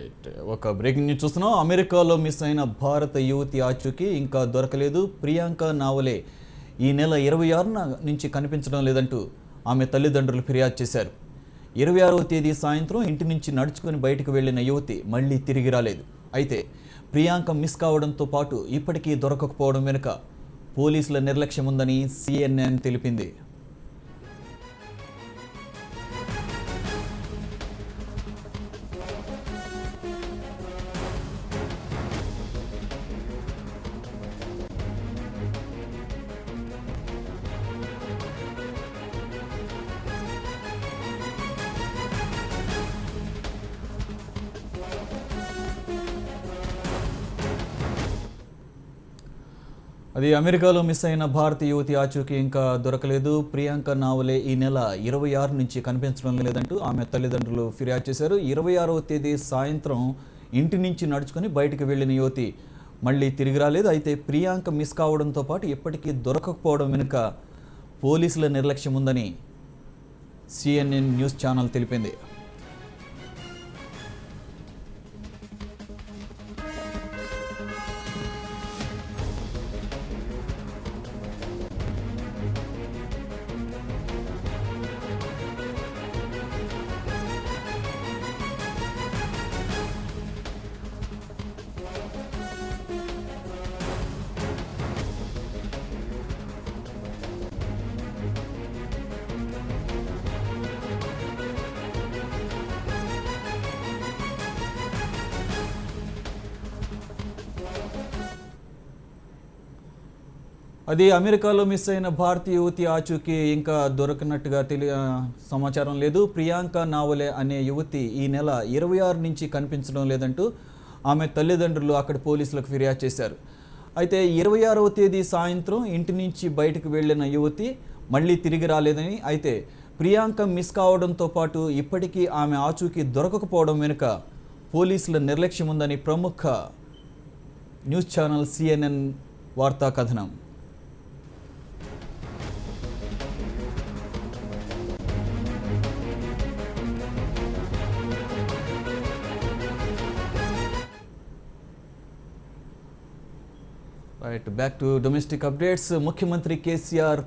Right. ఒక breaking news చూస్తున్నాం. అమెరికాలో మిస్ అయిన భారత యువతి ఆచూకీ ఇంకా దొరకలేదు. ప్రియాంక నావలే ఈ నెల 26న నుంచి కనిపించడం లేదంటూ ఆమె తల్లిదండ్రులు ఫిర్యాదు చేశారు. 26వ తేదీ సాయంత్రం ఇంటి నుంచి నడుచుకుని బయటకు వెళ్లిన యువతి మళ్లీ తిరిగి రాలేదు. అయితే ప్రియాంక మిస్ కావడంతో పాటు ఇప్పటికీ దొరకకపోవడం వెనుక పోలీసుల నిర్లక్ష్యం ఉందని CNN తెలిపింది. అది అమెరికాలో మిస్ అయిన భారత యువతి ఆచూకీ ఇంకా దొరకలేదు. ప్రియాంక నావలే ఈ నెల 26 నుంచి కనిపించడం లేదంటూ ఆమె తల్లిదండ్రులు ఫిర్యాదు చేశారు. 26వ తేదీ సాయంత్రం ఇంటి నుంచి నడుచుకొని బయటకు వెళ్లిన యువతి మళ్ళీ తిరిగి రాలేదు. అయితే ప్రియాంక మిస్ కావడంతో పాటు ఇప్పటికీ దొరకకపోవడం వెనుక పోలీసుల నిర్లక్ష్యం ఉందని CNN న్యూస్ ఛానల్ తెలిపింది. అది అమెరికాలో మిస్ అయిన భారతీయ యువతి ఆచూకీ ఇంకా దొరకనట్టుగా సమాచారం లేదు. ప్రియాంక నావలే అనే యువతి ఈ నెల 26 నుంచి కనిపించడం లేదంటూ ఆమె తల్లిదండ్రులు అక్కడ పోలీసులకు ఫిర్యాదు చేశారు. అయితే 26వ తేదీ సాయంత్రం ఇంటి నుంచి బయటకు వెళ్లిన యువతి మళ్ళీ తిరిగి రాలేదని, అయితే ప్రియాంక మిస్ కావడంతో పాటు ఇప్పటికీ ఆమె ఆచూకీ దొరకకపోవడం వెనుక పోలీసుల నిర్లక్ష్యం ఉందని ప్రముఖ న్యూస్ ఛానల్ CNN వార్తా కథనం. Right, back to domestic updates. ముఖ్యమంత్రి కేసీఆర్